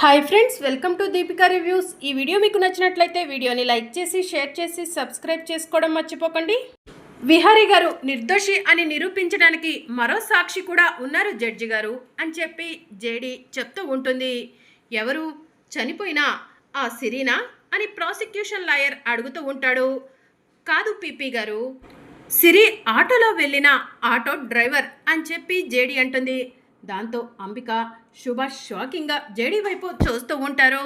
Hi friends, welcome to Deepika reviews. ఈ video మీకు నచ్చినట్లయితే వీడియోని లైక్ చేసి షేర్ చేసి సబ్స్క్రైబ్ చేసుకోవడం మర్చిపోకండి. విహారీ గారు నిర్దోషి అని నిరూపించడానికి మరో సాక్షి కూడా ఉన్నారు జడ్జి గారు అని చెప్పి జేడి చెప్తూ ఉంటుంది. ఎవరు? చనిపోయినా ఆ సిరీనా అని ప్రాసిక్యూషన్ లాయర్ అడుగుతూ ఉంటాడు. కాదు పీపీ గారు, సిరి ఆటోలో వెళ్ళిన ఆటో డ్రైవర్ అని చెప్పి జేడి అంటుంది. దాంతో అంబిక, సుభాష్ షాకింగ్గా జేడీ వైపు చూస్తూ ఉంటారు.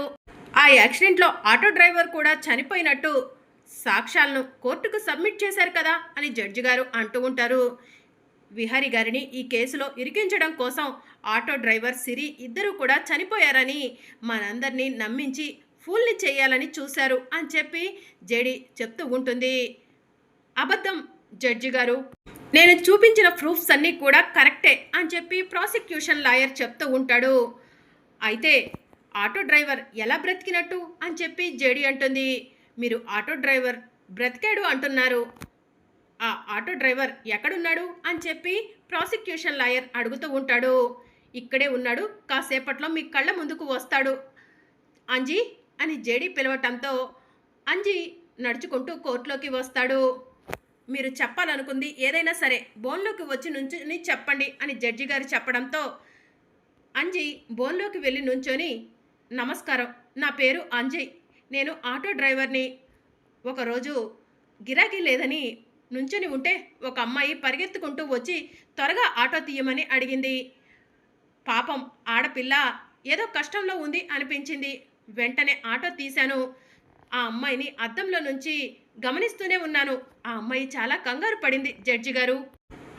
ఆ యాక్సిడెంట్లో ఆటో డ్రైవర్ కూడా చనిపోయినట్టు సాక్ష్యాలను కోర్టుకు సబ్మిట్ చేశారు కదా అని జడ్జి గారు అంటూ ఉంటారు. విహారీ గారిని ఈ కేసులో ఇరికించడం కోసం ఆటో డ్రైవర్ సిరి ఇద్దరూ కూడా చనిపోయారని మనందరినీ నమ్మించి ఫూల్ని చేయాలని చూశారు అని చెప్పి జేడీ చెప్తూ ఉంటుంది. అబద్ధం జడ్జి గారు, నేను చూపించిన ప్రూఫ్స్ అన్నీ కూడా కరెక్టే అని చెప్పి ప్రాసిక్యూషన్ లాయర్ చెప్తూ ఉంటాడు. అయితే ఆటో డ్రైవర్ ఎలా బ్రతికినట్టు అని చెప్పి జేడీ అంటుంది. మీరు ఆటో డ్రైవర్ బ్రతికాడు అంటున్నారు, ఆ ఆటో డ్రైవర్ ఎక్కడున్నాడు అని చెప్పి ప్రాసిక్యూషన్ లాయర్ అడుగుతూ ఉంటాడు. ఇక్కడే ఉన్నాడు, కాసేపట్లో మీ కళ్ళ ముందుకు వస్తాడు అంజీ అని జేడీ పిలవటంతో అంజీ నడుచుకుంటూ కోర్టులోకి వస్తాడు. మీరు చెప్పాలనుకుంది ఏదైనా సరే బోన్లోకి వచ్చి నుంచుని చెప్పండి అని జడ్జి గారు చెప్పడంతో అంజీ బోన్లోకి వెళ్ళి నుంచొని, నమస్కారం, నా పేరు అంజయ్, నేను ఆటో డ్రైవర్ని. ఒకరోజు గిరాకీ లేదని నుంచుని ఉంటే ఒక అమ్మాయి పరిగెత్తుకుంటూ వచ్చి త్వరగా ఆటో తీయమని అడిగింది. పాపం ఆడపిల్ల ఏదో కష్టంలో ఉంది అనిపించింది. వెంటనే ఆటో తీశాను. ఆ అమ్మాయిని అద్దంలో నుంచి గమనిస్తూనే ఉన్నాను. ఆ అమ్మాయి చాలా కంగారు పడింది జడ్జి గారు.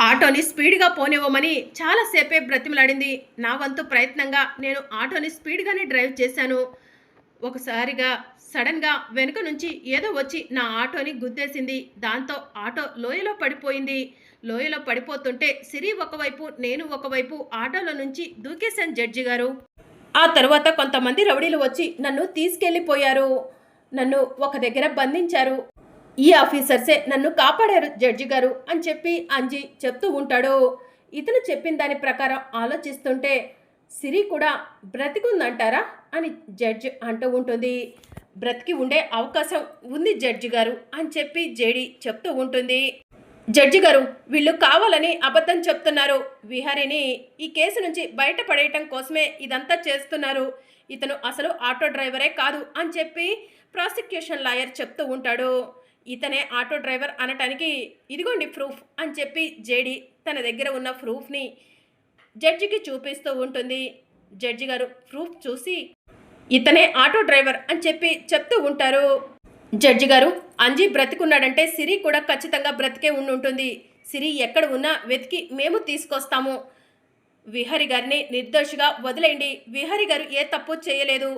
ఆటోని స్పీడ్గా పోనివ్వమని చాలాసేపే బ్రతిమలాడింది. నా వంతు ప్రయత్నంగా నేను ఆటోని స్పీడ్గానే డ్రైవ్ చేశాను. ఒకసారిగా సడన్గా వెనుక నుంచి ఏదో వచ్చి నా ఆటోని గుద్దేసింది. దాంతో ఆటో లోయలో పడిపోయింది. లోయలో పడిపోతుంటే సిరి ఒకవైపు నేను ఒకవైపు ఆటోలో నుంచి దూకేశాను జడ్జి గారు. ఆ తర్వాత కొంతమంది రౌడీలు వచ్చి నన్ను తీసుకెళ్ళిపోయారు. నన్ను ఒక దగ్గర బంధించారు. ఈ ఆఫీసర్సే నన్ను కాపాడారు జడ్జి గారు అని చెప్పి అంజీ చెప్తూ ఉంటాడు. ఇతను చెప్పిన దాని ప్రకారం ఆలోచిస్తుంటే సిరి కూడా బ్రతికుందంటారా అని జడ్జి అంటూ ఉంటుంది. బ్రతికి ఉండే అవకాశం ఉంది జడ్జి గారు అని చెప్పి జేడీ చెప్తూ ఉంటుంది. జడ్జి గారు, వీళ్ళు కావాలని అబద్ధం చెప్తున్నారు. విహారీని ఈ కేసు నుంచి బయటపడేయటం కోసమే ఇదంతా చేస్తున్నారు. ఇతను అసలు ఆటో డ్రైవరే కాదు అని చెప్పి ప్రాసిక్యూషన్ లాయర్ చెప్తూ ఉంటాడు. ఇతనే ఆటో డ్రైవర్ అనటానికి ఇదిగోండి ప్రూఫ్ అని చెప్పి జేడీ తన దగ్గర ఉన్న ప్రూఫ్ని జడ్జికి చూపిస్తూ ఉంటుంది. జడ్జి గారు ప్రూఫ్ చూసి ఇతనే ఆటో డ్రైవర్ అని చెప్పి చెప్తూ ఉంటారు. జడ్జి గారు, అంజీ బ్రతికున్నాడంటే సిరి కూడా ఖచ్చితంగా బ్రతికే ఉంటుంది. సిరి ఎక్కడ ఉన్నా వెతికి మేము తీసుకొస్తాము. విహారీ గారిని నిర్దోషిగా వదిలేయండి. విహారీ గారు ఏ తప్పు చేయలేదు.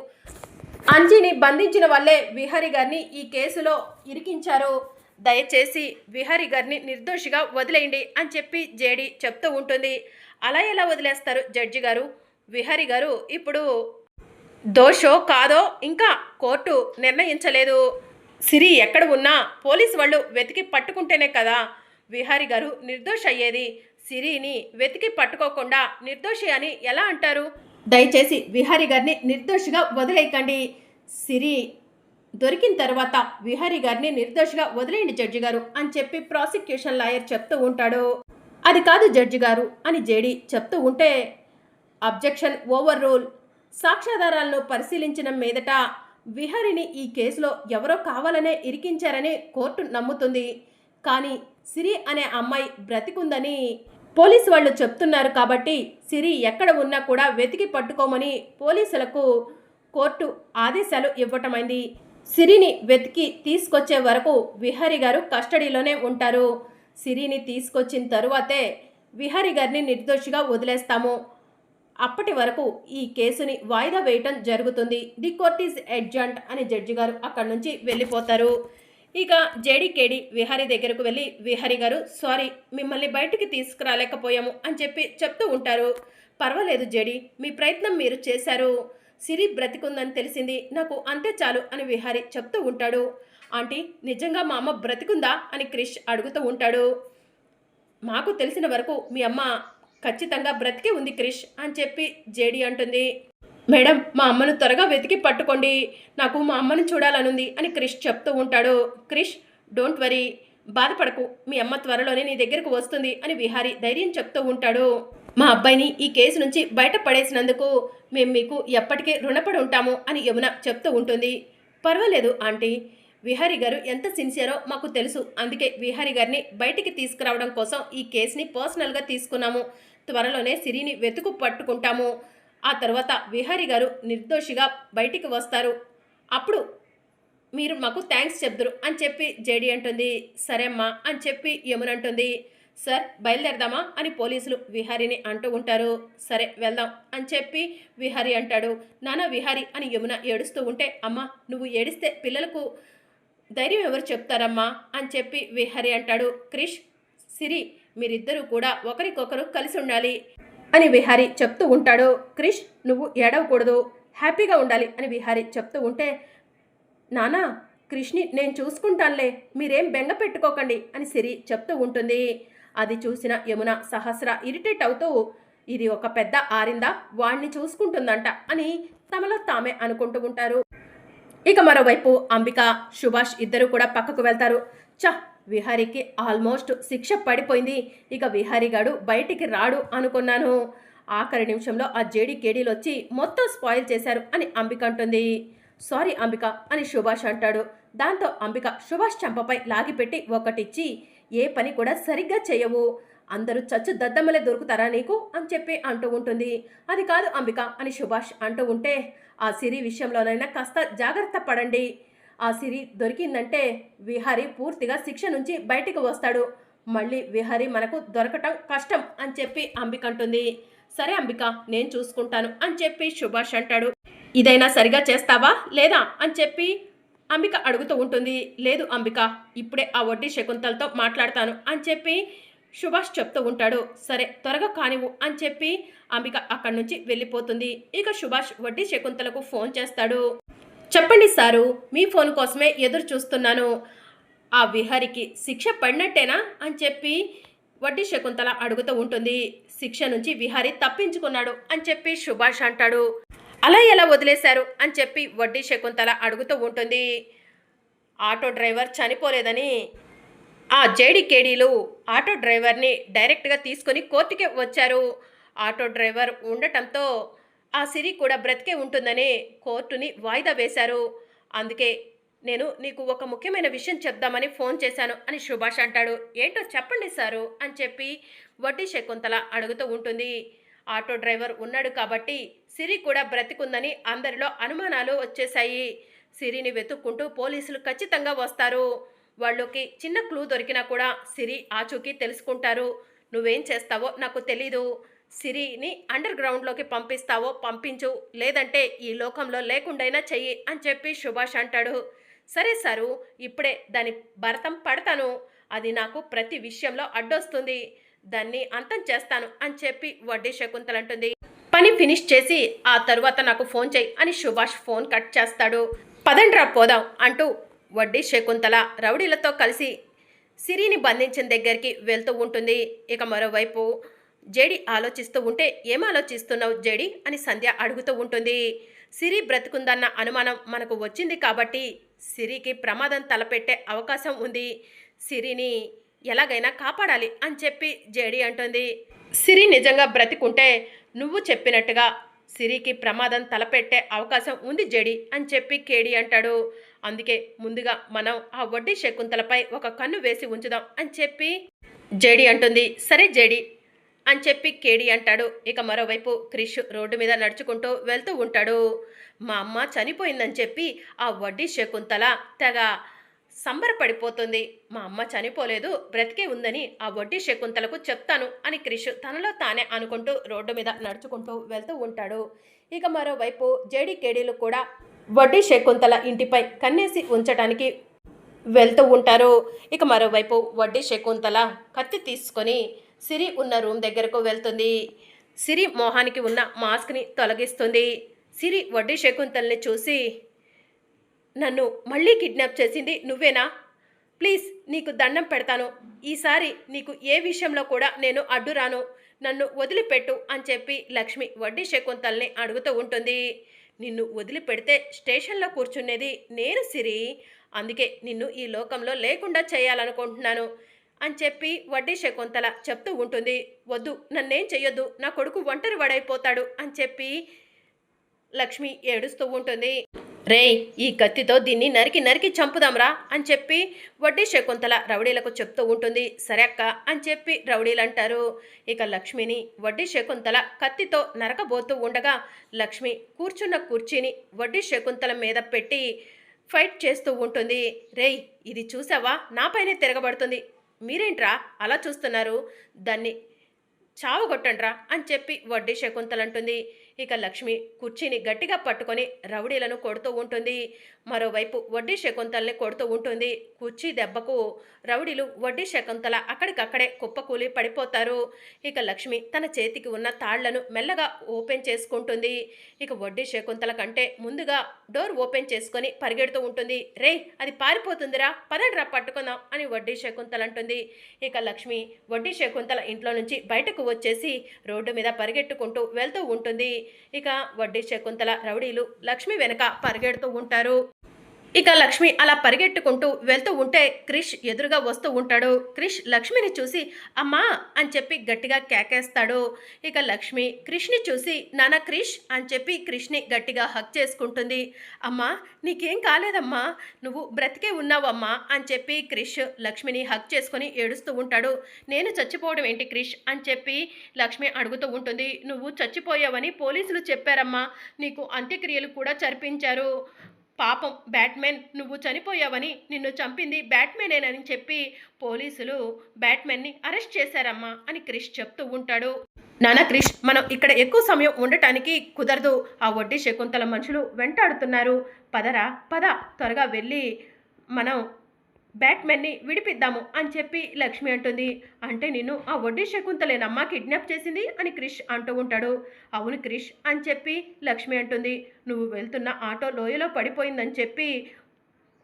అంజీని బంధించిన వల్లే విహారీ గారిని ఈ కేసులో ఇరికించారు. దయచేసి విహారీ గారిని నిర్దోషిగా వదిలేయండి అని చెప్పి జేడీ చెప్తూ ఉంటుంది. అలా ఎలా వదిలేస్తారు జడ్జి గారు? విహారీ గారు ఇప్పుడు దోషో కాదో ఇంకా కోర్టు నిర్ణయించలేదు. సిరి ఎక్కడ ఉన్నా పోలీసు వాళ్ళు వెతికి పట్టుకుంటేనే కదా విహారీ గారు నిర్దోషి అయ్యేది. సిరిని వెతికి పట్టుకోకుండా నిర్దోషి అని ఎలా అంటారు? దయచేసి విహారీ గారిని నిర్దోషిగా వదిలేయకండి. సిరి దొరికిన తర్వాత విహారీ గారిని నిర్దోషిగా వదిలేయండి జడ్జి గారు అని చెప్పి ప్రాసిక్యూషన్ లాయర్ చెప్తూ ఉంటాడు. అది కాదు జడ్జి గారు అని జేడీ చెప్తూ ఉంటే అబ్జెక్షన్ ఓవర్ రూల్. సాక్ష్యాధారాలను పరిశీలించిన మీదట విహారీని ఈ కేసులో ఎవరో కావాలనే ఇరికించారని కోర్టు నమ్ముతుంది. కానీ సిరి అనే అమ్మాయి బ్రతికుందని పోలీసు వాళ్ళు చెప్తున్నారు కాబట్టి సిరి ఎక్కడ ఉన్నా కూడా వెతికి పట్టుకోమని పోలీసులకు కోర్టు ఆదేశాలు ఇవ్వటమైంది. సిరిని వెతికి తీసుకొచ్చే వరకు విహారీ గారు కస్టడీలోనే ఉంటారు. సిరిని తీసుకొచ్చిన తరువాతే విహారీ గారిని నిర్దోషిగా వదిలేస్తాము. అప్పటి వరకు ఈ కేసుని వాయిదా వేయటం జరుగుతుంది. ది కోర్ట్ ఈజ్ అడ్జర్న్డ్ అని జడ్జి గారు అక్కడి నుంచి వెళ్ళిపోతారు. ఇక జేడీకేడి విహారీ దగ్గరకు వెళ్ళి, విహారీ గారు సారీ, మిమ్మల్ని బయటికి తీసుకురాలేకపోయాము అని చెప్పి చెప్తూ ఉంటారు. పర్వాలేదు జేడీ, మీ ప్రయత్నం మీరు చేశారు. సిరి బ్రతికుందని తెలిసింది, నాకు అంతే చాలు అని విహారీ చెప్తూ ఉంటాడు. ఆంటీ, నిజంగా మా అమ్మ బ్రతికుందా అని క్రిష్ అడుగుతూ ఉంటాడు. మాకు తెలిసిన వరకు మీ అమ్మ ఖచ్చితంగా బ్రతికే ఉంది క్రిష్ అని చెప్పి జేడీ అంటుంది. మేడం మా అమ్మను త్వరగా వెతికి పట్టుకోండి, నాకు మా అమ్మను చూడాలనుంది అని క్రిష్ చెప్తూ ఉంటాడు. క్రిష్, డోంట్ వరీ, బాధపడకు, మీ అమ్మ త్వరలోనే నీ దగ్గరకు వస్తుంది అని విహారీ ధైర్యం చెప్తూ ఉంటాడు. మా అబ్బాయిని ఈ కేసు నుంచి బయటపడేసినందుకు మేము మీకు ఎప్పటికీ రుణపడి ఉంటాము అని యమున చెప్తూ ఉంటుంది. పర్వాలేదు ఆంటీ, విహారీ గారు ఎంత సిన్సియరో మాకు తెలుసు, అందుకే విహారీ గారిని బయటికి తీసుకురావడం కోసం ఈ కేసుని పర్సనల్గా తీసుకున్నాము. త్వరలోనే సిరిని వెతుకు పట్టుకుంటాము. ఆ తర్వాత విహారీ గారు నిర్దోషిగా బయటికి వస్తారు. అప్పుడు మీరు మాకు థ్యాంక్స్ చెప్దురు అని చెప్పి జేడీ అంటుంది. సరే అమ్మా అని చెప్పి యమున అంటుంది. సార్ బయలుదేరదామా అని పోలీసులు విహారీని అంటూ ఉంటారు. సరే వెళ్దాం అని చెప్పి విహారీ అంటాడు. నానా విహారీ అని యమున ఏడుస్తూ ఉంటే, అమ్మా నువ్వు ఏడిస్తే పిల్లలకు ధైర్యం ఎవరు చెప్తారమ్మా అని చెప్పి విహారీ అంటాడు. క్రిష్, సిరి, మీరిద్దరూ కూడా ఒకరికొకరు కలిసి ఉండాలి అని విహారీ చెప్తూ ఉంటాడు. క్రిష్, నువ్వు ఏడవకూడదు, హ్యాపీగా ఉండాలి అని విహారీ చెప్తూ ఉంటే, నానా క్రిష్ని నేను చూసుకుంటానులే, మీరేం బెంగ పెట్టుకోకండి అని సిరి చెప్తూ ఉంటుంది. అది చూసిన యమున సహస్ర ఇరిటేట్ అవుతూ, ఇది ఒక పెద్ద ఆరిందా, వాణ్ణి చూసుకుంటుందంట అని తమలో తామే అనుకుంటూ ఉంటారు. ఇక మరోవైపు అంబిక, సుభాష్ ఇద్దరు కూడా పక్కకు వెళ్తారు. విహారీకి ఆల్మోస్ట్ శిక్ష పడిపోయింది, ఇక విహారీగాడు బయటికి రాడు అనుకున్నాను. ఆఖరి నిమిషంలో ఆ జేడీ కేడీలు వచ్చి మొత్తం స్పాయిల్ చేశారు అని అంబిక అంటుంది. సారీ అంబిక అని సుభాష్ అంటాడు. దాంతో అంబిక సుభాష్ చంపపై లాగిపెట్టి ఒకటిచ్చి, ఏ పని కూడా సరిగ్గా చేయవు, అందరూ చచ్చు దద్దమ్మలే దొరుకుతారా నీకు అని చెప్పి అంటూ ఉంటుంది. అది కాదు అంబిక అని సుభాష్ అంటూ ఉంటే, ఆ సిరి విషయంలోనైనా కాస్త జాగ్రత్త పడండి, ఆ సిరి దొరికిందంటే విహారీ పూర్తిగా శిక్ష నుంచి బయటికి వస్తాడు, మళ్ళీ విహారీ మనకు దొరకటం కష్టం అని చెప్పి అంబిక అంటుంది. సరే అంబిక, నేను చూసుకుంటాను అని చెప్పి సుభాష్ అంటాడు. ఇదైనా సరిగా చేస్తావా లేదా అని చెప్పి అంబిక అడుగుతూ ఉంటుంది. లేదు అంబిక, ఇప్పుడే ఆ వడ్డీ శకుంతలతో మాట్లాడతాను అని చెప్పి సుభాష్ చెప్తూ ఉంటాడు. సరే త్వరగా కానివ్వు అని చెప్పి అంబిక అక్కడి నుంచి వెళ్ళిపోతుంది. ఇక సుభాష్ వడ్డీ శకుంతలకు ఫోన్ చేస్తాడు. చెప్పండి సారు, మీ ఫోన్ కోసమే ఎదురు చూస్తున్నాను, ఆ విహారికి శిక్ష పడినట్టేనా అని చెప్పి వడ్డీ శకుంతల అడుగుతూ ఉంటుంది. శిక్ష నుంచి విహారీ తప్పించుకున్నాడు అని చెప్పి సుభాష్ అంటాడు. అలా ఎలా వదిలేశారు అని చెప్పి వడ్డీ శకుంతల అడుగుతూ ఉంటుంది. ఆటో డ్రైవర్ చనిపోలేదని ఆ జేడీ కేడీలు ఆటో డ్రైవర్ని డైరెక్ట్గా తీసుకొని కోర్టుకే వచ్చారు. ఆటో డ్రైవర్ ఉండటంతో ఆ సిరి కూడా బ్రతికే ఉంటుందని కోర్టుని వాయిదా వేశారు. అందుకే నేను నీకు ఒక ముఖ్యమైన విషయం చెప్దామని ఫోన్ చేశాను అని సుభాష్ అంటాడు. ఏంటో చెప్పండి సారు అని చెప్పి వడ్డీ శకుంతల అడుగుతూ ఉంటుంది. ఆటో డ్రైవర్ ఉన్నాడు కాబట్టి సిరి కూడా బ్రతికుందని అందరిలో అనుమానాలు వచ్చేశాయి. సిరిని వెతుక్కుంటూ పోలీసులు ఖచ్చితంగా వస్తారు. వాళ్ళకి చిన్న క్లూ దొరికినా కూడా సిరి ఆచూకీ తెలుసుకుంటారు. నువ్వేం చేస్తావో నాకు తెలీదు, సిరిని అండర్ గ్రౌండ్లోకి పంపిస్తావో పంపించు, లేదంటే ఈ లోకంలో లేకుండైనా చెయ్యి అని చెప్పి సుభాష్ అంటాడు. సరే సారు, ఇప్పుడే దాని భరతం పడతాను, అది నాకు ప్రతి విషయంలో అడ్డొస్తుంది, దాన్ని అంతం చేస్తాను అని చెప్పి వడ్డీ శకుంతల అంటుంది. పని ఫినిష్ చేసి ఆ తరువాత నాకు ఫోన్ చేయి అని సుభాష్ ఫోన్ కట్ చేస్తాడు. పదండ్రా పోదాం అంటూ వడ్డీ శకుంతల రౌడీలతో కలిసి సిరిని బంధించిన దగ్గరికి వెళ్తూ ఉంటుంది. ఇక మరోవైపు జేడీ ఆలోచిస్తూ ఉంటే, ఏం ఆలోచిస్తున్నావు జేడీ అని సంధ్య అడుగుతూ ఉంటుంది. సిరి బ్రతుకుందన్న అనుమానం మనకు వచ్చింది కాబట్టి సిరికి ప్రమాదం తలపెట్టే అవకాశం ఉంది, సిరిని ఎలాగైనా కాపాడాలి అని చెప్పి జేడీ అంటుంది. సిరి నిజంగా బ్రతికుంటే నువ్వు చెప్పినట్టుగా సిరికి ప్రమాదం తలపెట్టే అవకాశం ఉంది జేడీ అని చెప్పి కేడీ అంటాడు. అందుకే ముందుగా మనం ఆ వడ్డీ శకుంతలపై ఒక కన్ను వేసి ఉంచుదాం అని చెప్పి జేడీ అంటుంది. సరే జేడీ అని చెప్పి కేడీ అంటాడు. ఇక మరోవైపు క్రిష్ రోడ్డు మీద నడుచుకుంటూ వెళ్తూ ఉంటాడు. మా అమ్మ చనిపోయిందని చెప్పి ఆ వడ్డీ శకుంతల తెగ సంబరపడిపోతుంది. మా అమ్మ చనిపోలేదు, బ్రతికే ఉందని ఆ వడ్డీ శకుంతలకు చెప్తాను అని క్రిష్ తనలో తానే అనుకుంటూ రోడ్డు మీద నడుచుకుంటూ వెళ్తూ ఉంటాడు. ఇక మరోవైపు జేడీ కేడీలు కూడా వడ్డీ శకుంతల ఇంటిపై కన్నేసి ఉంచడానికి వెళ్తూ ఉంటారు. ఇక మరోవైపు వడ్డీ శకుంతల కత్తి తీసుకొని సిరి ఉన్న రూమ్ దగ్గరకు వెళ్తుంది. సిరి మోహానికి ఉన్న మాస్క్ని తొలగిస్తుంది. సిరి వడ్డీ శకుంతల్ని చూసి, నన్ను మళ్ళీ కిడ్నాప్ చేసింది నువ్వేనా? ప్లీజ్ నీకు దండం పెడతాను, ఈసారి నీకు ఏ విషయంలో కూడా నేను అడ్డురాను, నన్ను వదిలిపెట్టు అని చెప్పి లక్ష్మి వడ్డీ శకుంతల్ని అడుగుతూ ఉంటుంది. నిన్ను వదిలిపెడితే స్టేషన్లో కూర్చునేది నేను సిరి, అందుకే నిన్ను ఈ లోకంలో లేకుండా చేయాలనుకుంటున్నాను అని చెప్పి వడ్డీ శకుంతల చెప్తూ ఉంటుంది. వద్దు, నన్నేం చెయ్యొద్దు, నా కొడుకు ఒంటరి వాడైపోతాడు అని చెప్పి లక్ష్మి ఏడుస్తూ ఉంటుంది. రేయ్, ఈ కత్తితో దీన్ని నరికి నరికి చంపుదాంరా అని చెప్పి వడ్డీ శకుంతల రౌడీలకు చెప్తూ ఉంటుంది. సరే అక్క అని చెప్పి రౌడీలు అంటారు. ఇక లక్ష్మిని వడ్డీ శకుంతల కత్తితో నరకబోతూ ఉండగా లక్ష్మి కూర్చున్న కుర్చీని వడ్డీ శకుంతల మీద పెట్టి ఫైట్ చేస్తూ ఉంటుంది. రేయ్, ఇది చూసావా, నాపైనే తిరగబడుతుంది, మీరేంట్రా అలా చూస్తున్నారు, దాన్ని చావగొట్టండ్రా అని చెప్పి వడ్డీ శకుంతల అంటుంది. ఇక లక్ష్మి కుర్చీని గట్టిగా పట్టుకొని రౌడీలను కొడుతూ ఉంటుంది. మరోవైపు వడ్డీ శకుంతల్ని కొడుతూ ఉంటుంది. కుర్చీ దెబ్బకు రౌడీలు వడ్డీ శకుంతల అక్కడికక్కడే కుప్పకూలి పడిపోతారు. ఇక లక్ష్మి తన చేతికి ఉన్న తాళ్లను మెల్లగా ఓపెన్ చేసుకుంటుంది. ఇక వడ్డీ శకుంతల కంటే ముందుగా డోర్ ఓపెన్ చేసుకొని పరిగెడుతూ ఉంటుంది. రే, అది పారిపోతుందిరా, పదండ్రా పట్టుకుందాం అని వడ్డీ శకుంతల అంటుంది. ఇక లక్ష్మి వడ్డీ శకుంతల ఇంట్లో నుంచి బయటకు వచ్చేసి రోడ్డు మీద పరిగెట్టుకుంటూ వెళ్తూ ఉంటుంది. ఇక వడ్డీ శకుంతల రౌడీలు లక్ష్మి వెనక పరిగెడుతూ ఉంటారు. ఇక లక్ష్మి అలా పరిగెట్టుకుంటూ వెళ్తూ ఉంటే క్రిష్ ఎదురుగా వస్తూ ఉంటాడు. క్రిష్ లక్ష్మిని చూసి అమ్మా అని చెప్పి గట్టిగా కేకేస్తాడు. ఇక లక్ష్మి క్రిష్ని చూసి నాన్న క్రిష్ అని చెప్పి క్రిష్ని గట్టిగా హక్ చేసుకుంటుంది. అమ్మా, నీకేం కాలేదమ్మా, నువ్వు బ్రతికే ఉన్నావమ్మా అని చెప్పి క్రిష్ లక్ష్మిని హక్ చేసుకొని ఏడుస్తూ ఉంటాడు. నేను చచ్చిపోవడం ఏంటి క్రిష్ అని చెప్పి లక్ష్మి అడుగుతూ ఉంటుంది. నువ్వు చచ్చిపోయావని పోలీసులు చెప్పారమ్మా, నీకు అంత్యక్రియలు కూడా జరిపించారు, పాపం బ్యాట్మెన్, నువ్వు చనిపోయావని, నిన్ను చంపింది బ్యాట్మెనేనని చెప్పి పోలీసులు బ్యాట్మెన్ని అరెస్ట్ చేశారమ్మా అని క్రిష్ చెప్తూ ఉంటాడు. నానా క్రిష్, మనం ఇక్కడ ఎక్కువ సమయం ఉండటానికి కుదరదు, ఆ వడ్డీ శకుంతల మనుషులు వెంటాడుతున్నారు, పదరా పద, త్వరగా వెళ్ళి మనం బ్యాట్మెన్ని విడిపిద్దాము అని చెప్పి లక్ష్మి అంటుంది. అంటే నిన్ను ఆ వడ్డీ శకుంతలేనమ్మా కిడ్నాప్ చేసింది అని క్రిష్ అంటూ ఉంటాడు. అవును క్రిష్ అని చెప్పి లక్ష్మి అంటుంది. నువ్వు వెళ్తున్న ఆటో లోయలో పడిపోయిందని చెప్పి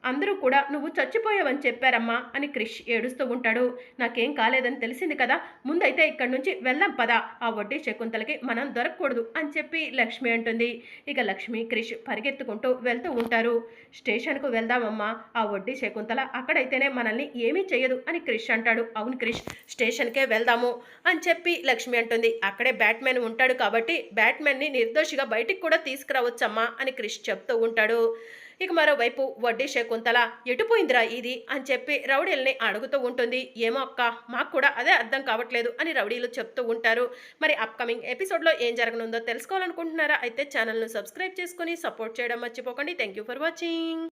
అందరూ కూడా నువ్వు చచ్చిపోయావని చెప్పారమ్మా అని క్రిష్ ఏడుస్తూ ఉంటాడు. నాకేం కాలేదని తెలిసింది కదా, ముందైతే ఇక్కడి నుంచి వెళ్దాం పదా, ఆ వడ్డీ శకుంతలకి మనం దొరకకూడదు అని చెప్పి లక్ష్మి అంటుంది. ఇక లక్ష్మి క్రిష్ పరిగెత్తుకుంటూ వెళ్తూ ఉంటారు. స్టేషన్కు వెళ్దామమ్మా, ఆ వడ్డీ శకుంతల అక్కడైతేనే మనల్ని ఏమీ చేయదు అని క్రిష్ అంటాడు. అవును క్రిష్, స్టేషన్కే వెళ్దాము అని చెప్పి లక్ష్మి అంటుంది. అక్కడే బ్యాట్మెన్ ఉంటాడు కాబట్టి బ్యాట్మెన్ని నిర్దోషిగా బయటికి కూడా తీసుకురావచ్చమ్మా అని క్రిష్ చెప్తూ ఉంటాడు. ఇక మరోవైపు వడ్డీ శకుంతల ఎటుపోయిందిరా ఇది అని చెప్పి రౌడీల్ని అడుగుతూ ఉంటుంది. ఏమో అక్క, మాకు కూడా అదే అర్థం కావట్లేదు అని రౌడీలు చెప్తూ ఉంటారు. మరి అప్కమింగ్ ఎపిసోడ్లో ఏం జరగనుందో తెలుసుకోవాలనుకుంటున్నారా? అయితే ఛానల్ను సబ్స్క్రైబ్ చేసుకుని సపోర్ట్ చేయడం మర్చిపోకండి. Thank you for watching.